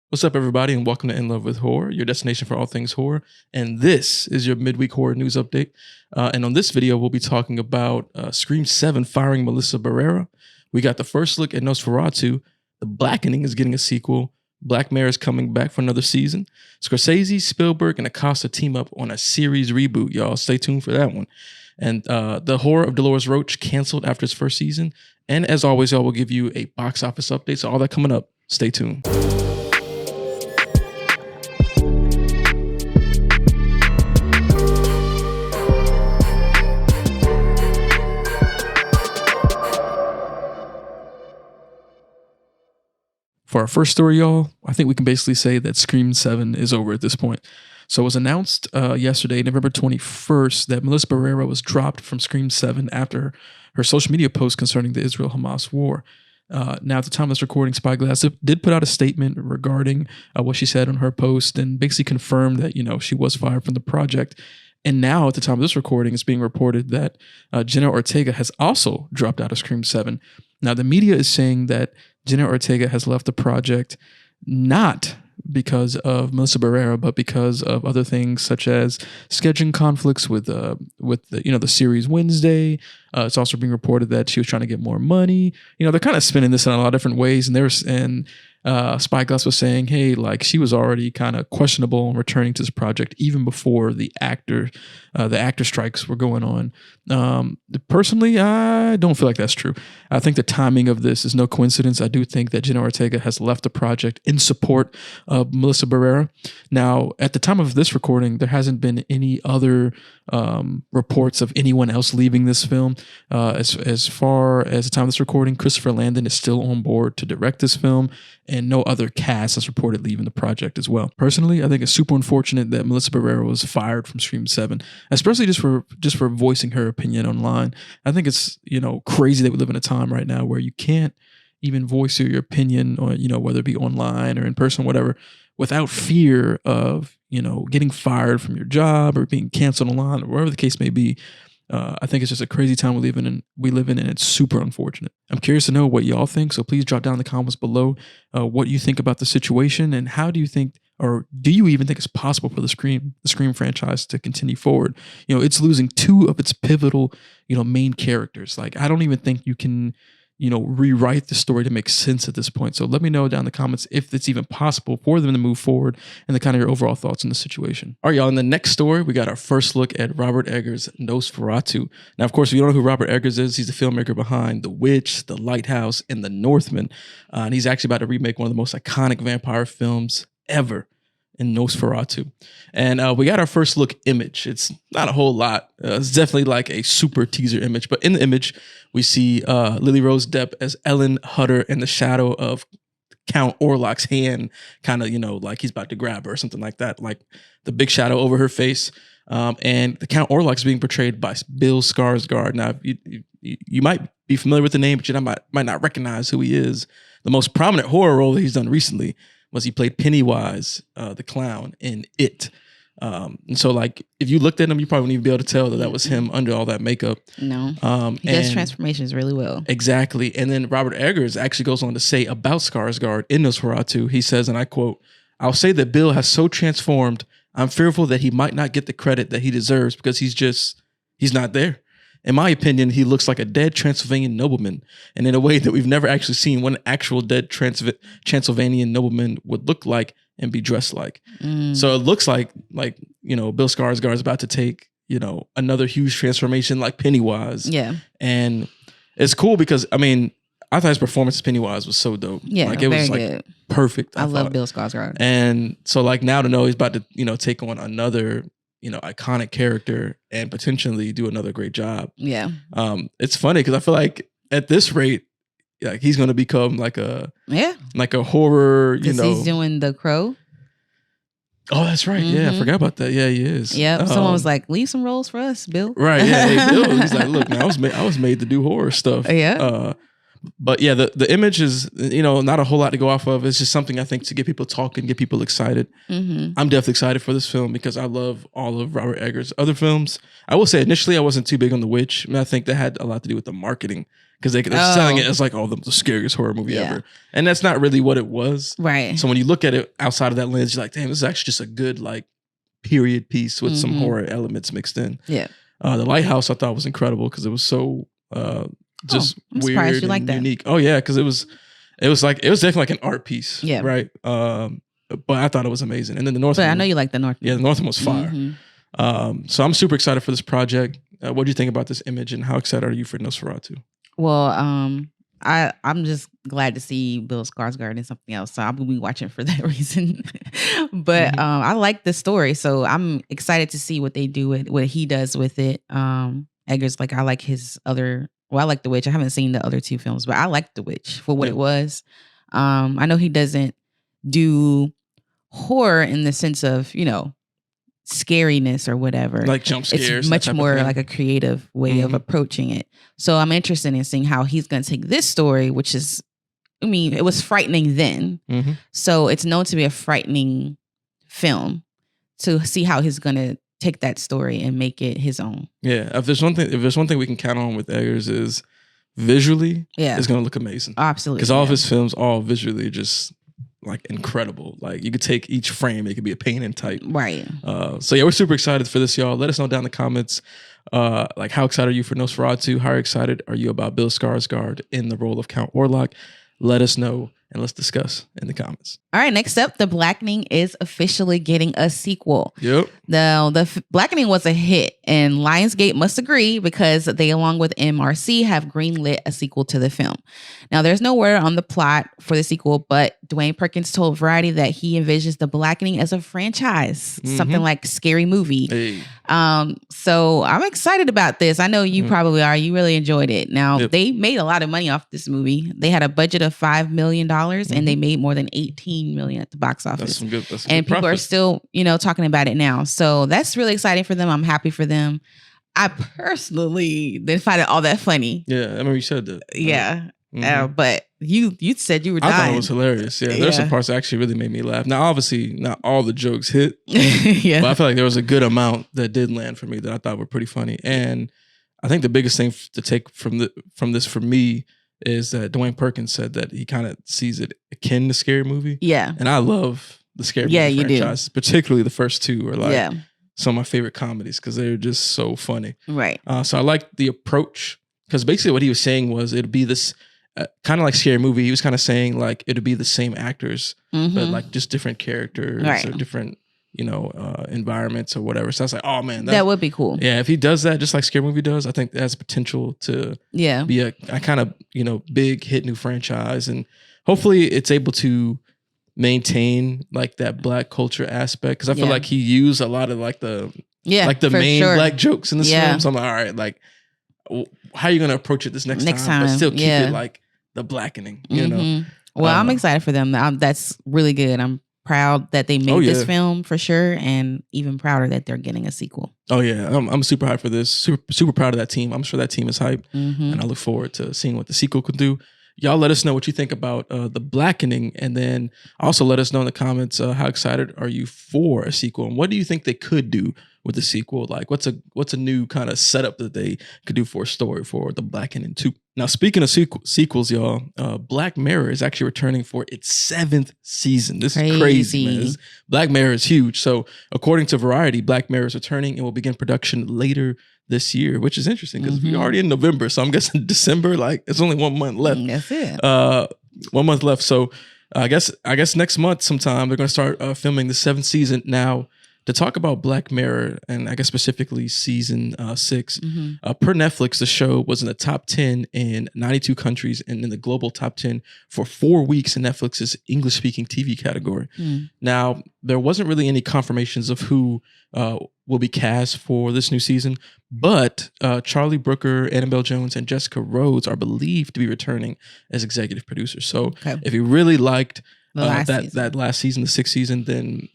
What's up, everybody, and welcome to In Love with Horror, your destination for all things horror. And this is your midweek horror news update. And on this video, we'll be talking about Scream 7 firing Melissa Barrera. We got the first look at Nosferatu. The Blackening is getting a sequel. Black Mirror is coming back for another season. Scorsese, Spielberg, and Acosta team up on a series reboot, y'all. Stay tuned for that one. And the Horror of Delores Roach canceled after its first season. And as always, y'all will give you a box office update. So all that coming up. Stay tuned. For our first story, y'all, I think we can basically say that Scream 7 is over at this point. So it was announced yesterday, November 21st, that Melissa Barrera was dropped from Scream 7 after her social media post concerning the Israel-Hamas war. Now, at the time of this recording, Spyglass did put out a statement regarding what she said on her post and basically confirmed that, she was fired from the project. And now, at the time of this recording, it's being reported that Jenna Ortega has also dropped out of Scream 7. Now, the media is saying that Jenna Ortega has left the project not because of Melissa Barrera, but because of other things such as scheduling conflicts with the series Wednesday. It's also being reported that she was trying to get more money. They're kind of spinning this in a lot of different ways, and Spyglass was saying, hey, like she was already kind of questionable in returning to this project even before the actor strikes were going on. Personally, I don't feel like that's true. I think the timing of this is no coincidence. I do think that Jenna Ortega has left the project in support of Melissa Barrera. Now, at the time of this recording, there hasn't been any other reports of anyone else leaving this film. As far as the time of this recording, Christopher Landon is still on board to direct this film, and no other cast has reported leaving the project as well. Personally, I think it's super unfortunate that Melissa Barrera was fired from Scream 7, especially just for voicing her opinion online. I think it's crazy that we live in a time right now where you can't even voice your opinion, or whether it be online or in person, whatever, without fear of getting fired from your job or being canceled online or whatever the case may be. I think it's just a crazy time we live in, and it's super unfortunate. I'm curious to know what y'all think, so please drop down in the comments below what you think about the situation, and how do you think, or do you even think it's possible for the Scream franchise to continue forward? It's losing two of its pivotal, main characters. Like, I don't even think you can rewrite the story to make sense at this point. So let me know down in the comments if it's even possible for them to move forward, and the kind of your overall thoughts on the situation. All right, y'all, in the next story, we got our first look at Robert Eggers' Nosferatu. Now, of course, if you don't know who Robert Eggers is, he's the filmmaker behind The Witch, The Lighthouse, and The Northman. And he's actually about to remake one of the most iconic vampire films ever, in Nosferatu. And we got our first look image. It's not a whole lot. It's definitely like a super teaser image, but in the image, we see Lily Rose Depp as Ellen Hutter in the shadow of Count Orlok's hand, kind of, like he's about to grab her or something like that, like the big shadow over her face. And the Count Orlok's being portrayed by Bill Skarsgård. Now, you might be familiar with the name, but you might not recognize who he is. The most prominent horror role that he's done recently was he played Pennywise, the clown, in It. And so, like, if you looked at him, you probably wouldn't even be able to tell that was him under all that makeup. No, he does transformations really well. Exactly. And then Robert Eggers actually goes on to say about Skarsgård in Nosferatu, he says, and I quote, "I'll say that Bill has so transformed, I'm fearful that he might not get the credit that he deserves because he's not there. In my opinion, he looks like a dead Transylvanian nobleman, and in a way that we've never actually seen what an actual dead Transylvanian nobleman would look like and be dressed like." So it looks like Bill Skarsgård is about to take another huge transformation like Pennywise. Yeah, and it's cool because I thought his performance as Pennywise was so dope. Yeah, it was good. Perfect. I love Bill Skarsgård, and so now to know he's about to take on another iconic character and potentially do another great job. Yeah. It's funny because I feel like at this rate, like he's going to become like a horror, Because he's doing The Crow. Oh, that's right. Yeah, I forgot about that. Yeah, he is. Yeah, someone was like, "Leave some roles for us, Bill." Right. Yeah, hey, Bill. He's like, "Look, man, I was made to do horror stuff." Yeah. But yeah, the image is, not a whole lot to go off of. It's just something I think to get people talking, get people excited. Mm-hmm. I'm definitely excited for this film because I love all of Robert Eggers' other films. I will say initially I wasn't too big on The Witch. I mean, I think that had a lot to do with the marketing because they're selling it as like, the scariest horror movie ever. And that's not really what it was. Right. So when you look at it outside of that lens, you're like, damn, this is actually just a good like period piece with some horror elements mixed in. Yeah. The Lighthouse I thought was incredible because it was so just weird you like and that. unique. Oh yeah, because it was definitely like an art piece. Yeah. Right. But I thought it was amazing. And then the Northman. But I know you like the Northman. Yeah, the Northman was fire. Mm-hmm. So I'm super excited for this project. What do you think about this image, and how excited are you for Nosferatu? Well, I'm just glad to see Bill Skarsgård in something else. So I'm gonna be watching for that reason. But I like the story, so I'm excited to see what they do with what he does with it. Eggers, like I like his other. Well, I like The Witch. I haven't seen the other two films, but I like The Witch for what it was. I know he doesn't do horror in the sense of, scariness or whatever. Like jump scares. It's much more like a creative way of approaching it. So I'm interested in seeing how he's going to take this story, which is, it was frightening then. Mm-hmm. So it's known to be a frightening film, to see how he's going to take that story and make it his own. Yeah. If there's one thing we can count on with Eggers is visually, it's going to look amazing. Absolutely. Because all of his films, all visually just like incredible. Like you could take each frame, it could be a painting type. Right. So yeah, we're super excited for this, y'all. Let us know down in the comments, like how excited are you for Nosferatu? How excited are you about Bill Skarsgård in the role of Count Orlok? Let us know and let's discuss in the comments. All right, next up, The Blackening is officially getting a sequel. Yep. The Blackening was a hit, and Lionsgate must agree because they, along with MRC, have greenlit a sequel to the film. Now, there's no word on the plot for the sequel, but Dwayne Perkins told Variety that he envisions The Blackening as a franchise, something like Scary Movie. Hey. So I'm excited about this. I know you probably are. You really enjoyed it. Now, they made a lot of money off this movie. They had a budget of $5 million, and they made more than $18 million at the box office. That's some good. And people are still, talking about it now. So that's really exciting for them. I'm happy for them. I personally didn't find it all that funny. Yeah, I remember you said that. Yeah. But you said you were dying. I thought it was hilarious. Yeah, there's some parts that actually really made me laugh. Now, obviously, not all the jokes hit. But I feel like there was a good amount that did land for me that I thought were pretty funny. And I think the biggest thing to take from this for me is that Dwayne Perkins said that he kind of sees it akin to Scary Movie. Yeah. And I love the Scary Movie franchise, particularly the first two are like some of my favorite comedies because they're just so funny. Right. So I like the approach because basically what he was saying was it'd be this kind of like Scary Movie. He was kind of saying like it'd be the same actors, but like just different characters or different, environments or whatever. So I was like, oh man, that would be cool. Yeah, if he does that just like Scary Movie does, I think that has potential to be a kind of, big hit new franchise. And hopefully it's able to maintain like that Black culture aspect. Cause I feel like he used a lot of like the main Black jokes in this film. So I'm like, all right, like how are you going to approach it this next time? But still keep it like the Blackening, you know? Well, I'm excited for them. That's really good. I'm proud that they made this film for sure, and even prouder that they're getting a sequel. Oh yeah, I'm super hyped for this. Super proud of that team. I'm sure that team is hyped, and I look forward to seeing what the sequel could do. Y'all let us know what you think about The Blackening, and then also let us know in the comments how excited are you for a sequel, and what do you think they could do with the sequel? Like, what's a new kind of setup that they could do for a story for The Blackening 2? Now, speaking of sequels, y'all, Black Mirror is actually returning for its 7th season. This is crazy, man. Black Mirror is huge. So, according to Variety, Black Mirror is returning and will begin production later this year, which is interesting because we're already in November. So I'm guessing December, like it's only 1 month left. That's it. 1 month left. So I guess next month sometime they're going to start filming the 7th season. Now, to talk about Black Mirror, and I guess specifically season 6, per Netflix, the show was in the top 10 in 92 countries and in the global top 10 for 4 weeks in Netflix's English-speaking TV category. Now, there wasn't really any confirmations of who will be cast for this new season, but Charlie Brooker, Annabelle Jones, and Jessica Rhodes are believed to be returning as executive producers. So if you really liked that last season, the 6th season, then,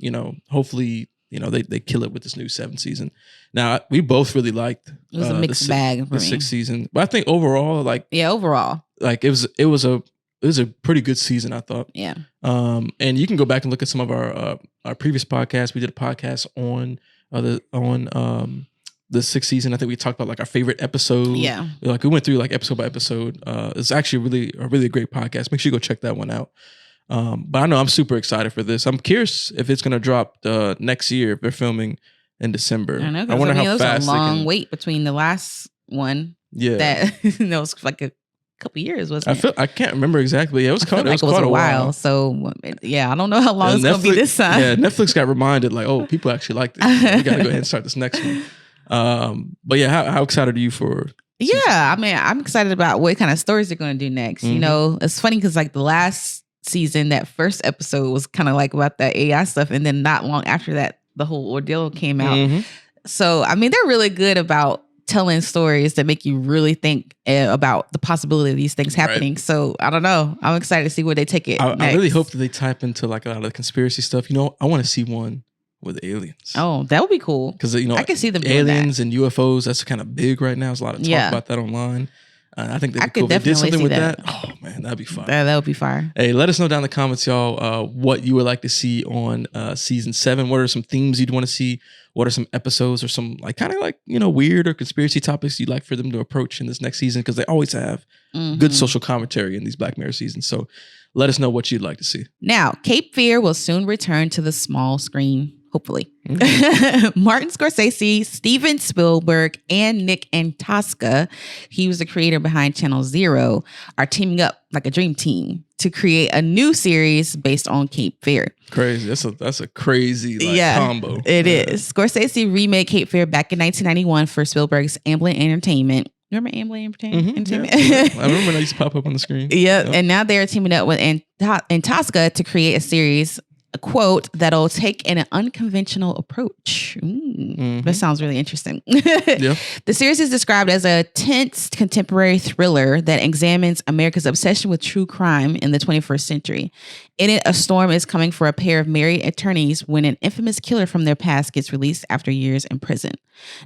hopefully, they kill it with this new 7th season. Now, we both really liked it was a mixed bag for the me. 6th season. But I think overall, overall. like it was a pretty good season, I thought. Yeah. And you can go back and look at some of our previous podcasts. We did a podcast on the sixth season. I think we talked about like our favorite episode. Yeah. Like we went through like episode by episode. It's actually a really great podcast. Make sure you go check that one out. But I know I'm super excited for this. I'm curious if it's gonna drop next year if they're filming in December. I wonder how fast. There was a long wait between the last one. Yeah, that it was like a couple years, wasn't it? I can't remember exactly. Yeah, it was quite a while. So yeah, I don't know how long it's gonna be this time. Yeah, Netflix got reminded like, oh, people actually like this. We gotta go ahead and start this next one. But yeah, how excited are you for? Yeah, I mean, I'm excited about what kind of stories they're gonna do next. You know, it's funny because like the last season, that first episode was kind of like about that AI stuff, and then not long after that, the whole ordeal came out. So I mean, they're really good about telling stories that make you really think about the possibility of these things happening. Right. So I don't know. I'm excited to see where they take it. I really hope that they type into like a lot of the conspiracy stuff. You know, I want to see one with aliens. Oh, that would be cool. Because you know, I can see them aliens and UFOs. That's kind of big right now. There's a lot of talk about that online. I think that'd be cool. If they did something with that. Oh man, that'd be fire. That would be fire. Hey, let us know down in the comments, y'all, what you would like to see on season 7. What are some themes you'd want to see? What are some episodes or some like kind of like, you know, weird or conspiracy topics you'd like for them to approach in this next season? Because they always have good social commentary in these Black Mirror seasons. So let us know what you'd like to see. Now, Cape Fear will soon return to the small screen. Hopefully. Martin Scorsese, Steven Spielberg, and Nick Antosca, he was the creator behind Channel Zero, are teaming up like a dream team to create a new series based on Cape Fear. Crazy. That's a crazy combo. It is. Scorsese remade Cape Fear back in 1991 for Spielberg's Amblin Entertainment. Remember Amblin Entertainment? Yeah. I remember when I used to pop up on the screen. Yep. And now they're teaming up with Antosca to create a series, a quote, that'll take an unconventional approach. That sounds really interesting. Yeah. The series is described as a tense contemporary thriller that examines America's obsession with true crime in the 21st century. In it, a storm is coming for a pair of married attorneys when an infamous killer from their past gets released after years in prison.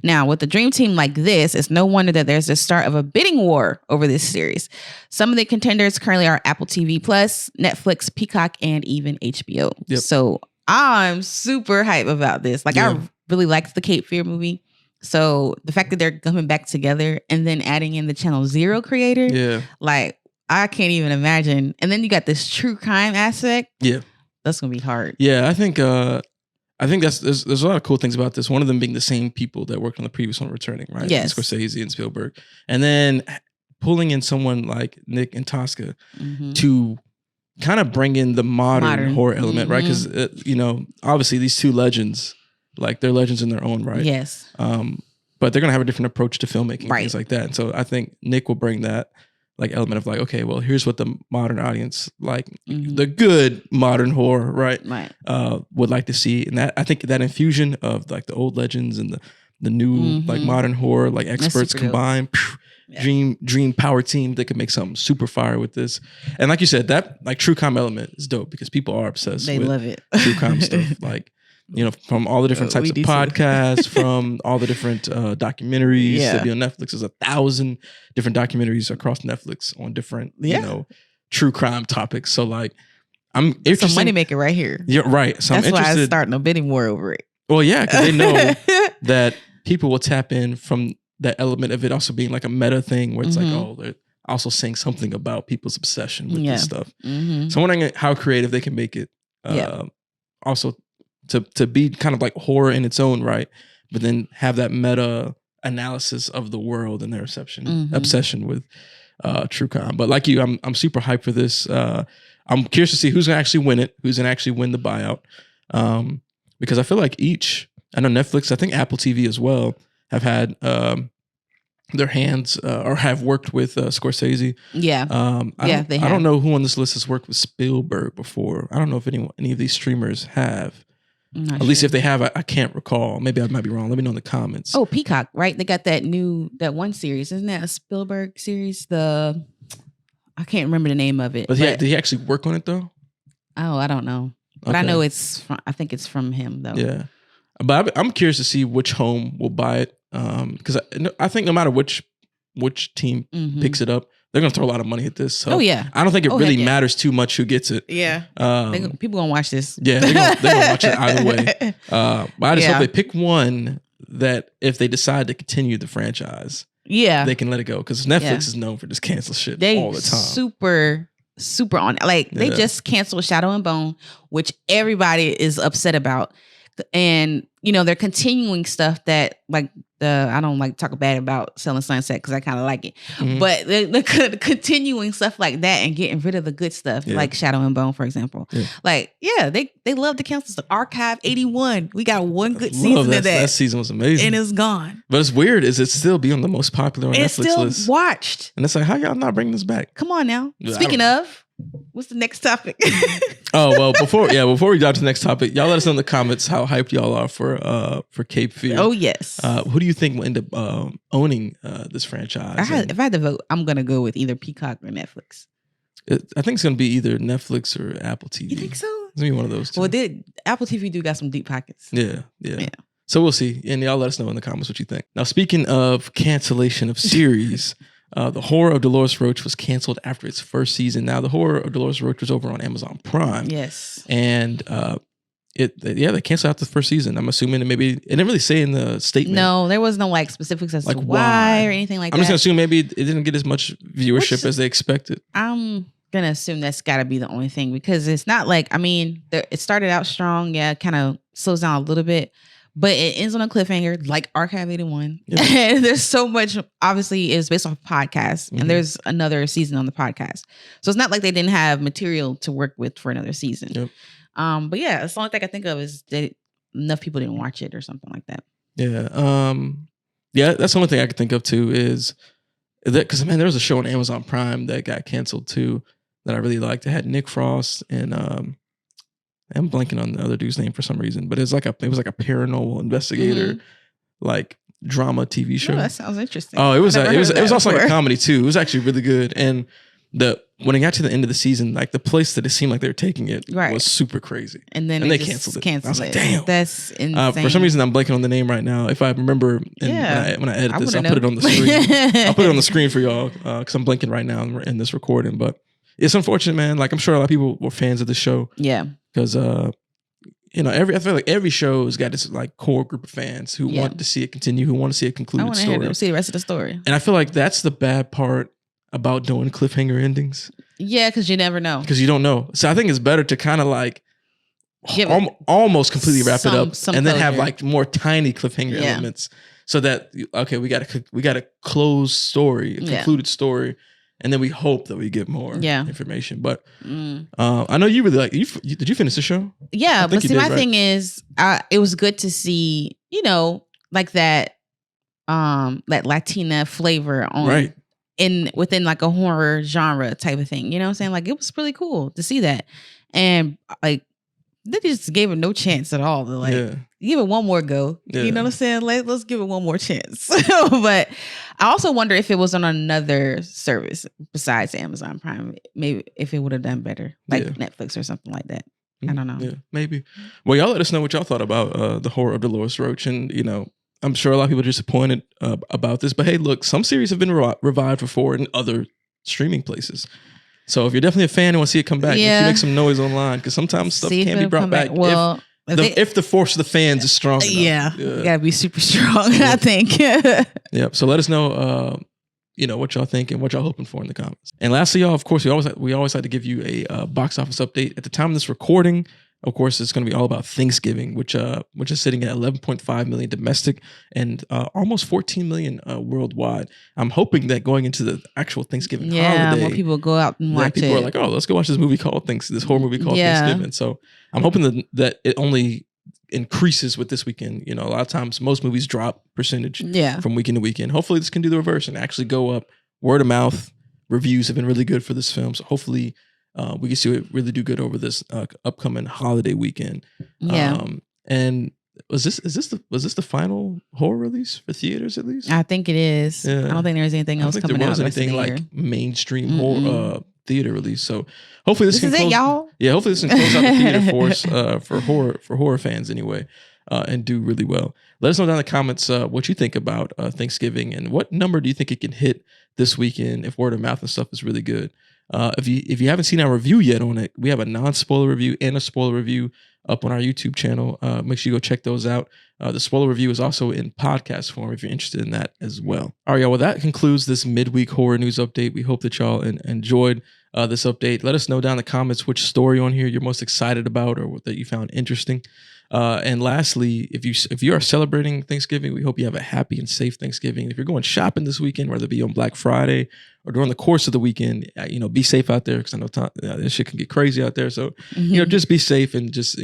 Now, with a dream team like this, it's no wonder that there's the start of a bidding war over this series. Some of the contenders currently are Apple TV+, Netflix, Peacock, and even HBO. Yep. So I'm super hype about this. Like, I really liked the Cape Fear movie. So the fact that they're coming back together and then adding in the Channel Zero creator, like, I can't even imagine. And then you got this true crime aspect. Yeah. That's going to be hard. Yeah, I think there's a lot of cool things about this. One of them being the same people that worked on the previous one returning, right? Yes. Scorsese and Spielberg. And then pulling in someone like Nick Antosca to kind of bring in the modern horror element, right? Because, you know, obviously these two legends, like they're legends in their own right. Yes. But they're going to have a different approach to filmmaking and things like that. And so I think Nick will bring that like element of like, okay, well, here's what the modern audience, like the good modern horror, right? Would like to see. And that, I think that infusion of like the old legends and the new like modern horror, like experts combined, dream power team that could make something super fire with this. And like you said, that like true crime element is dope because people are obsessed with love it. True crime stuff. Like, you know, from all the different types of podcasts, from all the different documentaries that be on Netflix. There's 1,000 different documentaries across Netflix on different, you know, true crime topics. So like, I'm interested. It's a moneymaker right here. Yeah, right. So that's why I'm starting a bidding war over it. Well, yeah, because they know that people will tap in from that element of it also being like a meta thing where it's like, oh, they're also saying something about people's obsession with this stuff. So I'm wondering how creative they can make it. Also, to be kind of like horror in its own right, but then have that meta analysis of the world and their obsession with true crime. But like you, I'm super hyped for this. I'm curious to see who's gonna actually win it, who's gonna actually win the buyout. Because I feel like I know Netflix, I think Apple TV as well, have had their hands or have worked with Scorsese. They have. I don't know who on this list has worked with Spielberg before. I don't know if any of these streamers have. At least if they have, I can't recall. Maybe I might be wrong. Let me know in the comments. Oh, Peacock, right? They got that one series. Isn't that a Spielberg series? I can't remember the name of it. But did he actually work on it though? Oh, I don't know. But I know I think it's from him though. Yeah. But I'm curious to see which home will buy it. Because I think no matter which team picks it up, they're gonna throw a lot of money at this. So yeah. I don't think it really matters too much who gets it. Yeah. People gonna watch this. Yeah, they're gonna watch it either way. But I just hope they pick one that if they decide to continue the franchise, they can let it go, because Netflix is known for just cancel shit all the time. Super on it. Like they just canceled Shadow and Bone, which everybody is upset about, and they're continuing stuff that like I don't like talk bad about Selling Sunset because I kind of like it, but they're continuing stuff like that and getting rid of the good stuff like Shadow and Bone, for example. Like they love to cancel stuff. Archive 81, we got one good season of that. That season was amazing, and it's gone. But it's weird, is it still be on the most popular on Netflix still list? Watched, and it's like, how y'all not bringing this back? Come on now. Speaking of, what's the next topic? Before we dive to the next topic, y'all let us know in the comments how hyped y'all are for Cape Fear. Oh yes. Who do you think will end up owning this franchise? If I had to vote, I'm gonna go with either Peacock or Netflix. I think it's gonna be either Netflix or Apple TV. You think so? It's gonna be one of those two. Well, Apple TV do got some deep pockets. Yeah. So we'll see, and y'all let us know in the comments what you think. Now, speaking of cancellation of series. The Horror of Delores Roach was canceled after its first season. Now, the Horror of Delores Roach was over on Amazon Prime. Yes. And they canceled out the first season. I'm assuming it didn't really say in the statement. No, there was no like specifics as to why or anything like that. I'm just gonna assume maybe it didn't get as much viewership as they expected. I'm gonna assume that's gotta be the only thing, because it's not like, it started out strong. Yeah, it kind of slows down a little bit. But it ends on a cliffhanger, like Archive 81. Yeah. And there's so much, obviously, it's based off a podcast. And there's another season on the podcast. So it's not like they didn't have material to work with for another season. Yep. But yeah, that's the only thing I think of is that enough people didn't watch it or something like that. Yeah. Yeah, that's the only thing I could think of, too, is that, because, there was a show on Amazon Prime that got canceled, too, that I really liked. It had Nick Frost and... I'm blanking on the other dude's name for some reason, but it was like a paranormal investigator, like drama TV show. Oh, that sounds interesting. Oh, it was also like a comedy too. It was actually really good. And when it got to the end of the season, like the place that it seemed like they were taking it was super crazy. And then they canceled it. I was like, damn, that's insane. For some reason, I'm blanking on the name right now. If I remember, when I edit this, I'll put it on the screen. I'll put it on the scrreen for y'all because I'm blanking right now in this recording. But it's unfortunate, man. Like, I'm sure a lot of people were fans of the show. Yeah. Because I feel like every show has got this like core group of fans who want to see it continue, who want to see a concluded story. I want to see the rest of the story. And I feel like that's the bad part about doing cliffhanger endings. Yeah, because you never know. Because you don't know. So I think it's better to kind of like almost completely wrap it up and then have like more tiny cliffhanger elements, so that we got a closed story, a concluded story. And then we hope that we get more information. But I know you really like. Did you finish the show? Yeah, but see, my thing is, it was good to see, like that Latina flavor on within like a horror genre type of thing. You know what I'm saying? Like, it was really cool to see that, and like they just gave it no chance at all. To give it one more go. Yeah. You know what I'm saying? Let's give it one more chance. But I also wonder if it was on another service besides Amazon Prime, maybe if it would have done better, like Netflix or something like that. I don't know. Yeah, maybe. Well, y'all let us know what y'all thought about the Horror of Delores Roach. And, I'm sure a lot of people are disappointed about this. But hey, look, some series have been revived before in other streaming places. So if you're definitely a fan and want to see it come back, you make some noise online, because sometimes stuff can be brought back. Well, if the force of the fans is strong enough. Yeah. You gotta be super strong, I think. Yeah. So let us know, what y'all think and what y'all hoping for in the comments. And lastly, y'all, of course, we always like to give you a box office update. At the time of this recording, of course, it's going to be all about Thanksgiving, which is sitting at 11.5 million domestic and almost 14 million worldwide. I'm hoping that going into the actual Thanksgiving holiday, more people go out and watch people are like, oh, let's go watch this horror movie called Thanksgiving. So I'm hoping that it only increases with this weekend. A lot of times most movies drop percentage from weekend to weekend. Hopefully this can do the reverse and actually go up. Word of mouth reviews have been really good for this film. So hopefully we can see it really do good over this upcoming holiday weekend. Yeah. And is this the final horror release for theaters, at least? I think it is. Yeah. I don't think there's anything else coming out. I don't think there was anything like mainstream horror theater release. So hopefully this is it, y'all. Yeah, hopefully this can close out the theater for us for horror fans anyway. and do really well. Let us know down in the comments what you think about Thanksgiving and what number do you think it can hit this weekend if word of mouth and stuff is really good. If you haven't seen our review yet on it, we have a non-spoiler review and a spoiler review up on our YouTube channel. Make sure you go check those out. The spoiler review is also in podcast form if you're interested in that as well. All right, y'all. Well, that concludes this midweek horror news update. We hope that y'all enjoyed this update. Let us know down in the comments which story on here you're most excited about or that you found interesting. And lastly, if you are celebrating Thanksgiving, we hope you have a happy and safe Thanksgiving. If you're going shopping this weekend, whether it be on Black Friday or during the course of the weekend, be safe out there because I know this shit can get crazy out there. So, just be safe and just,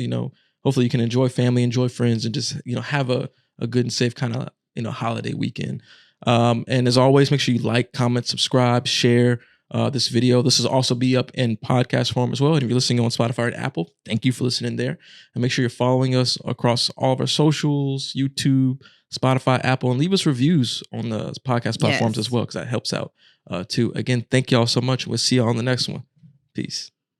hopefully you can enjoy family, enjoy friends, and just, have a good and safe kind of, holiday weekend. And as always, make sure you like, comment, subscribe, share this video. This will also be up in podcast form as well. And if you're listening on Spotify and Apple, thank you for listening there. And make sure you're following us across all of our socials, YouTube, Spotify, Apple, and leave us reviews on the podcast platforms as well, because that helps out too. Again, thank y'all so much. We'll see y'all on the next one. Peace.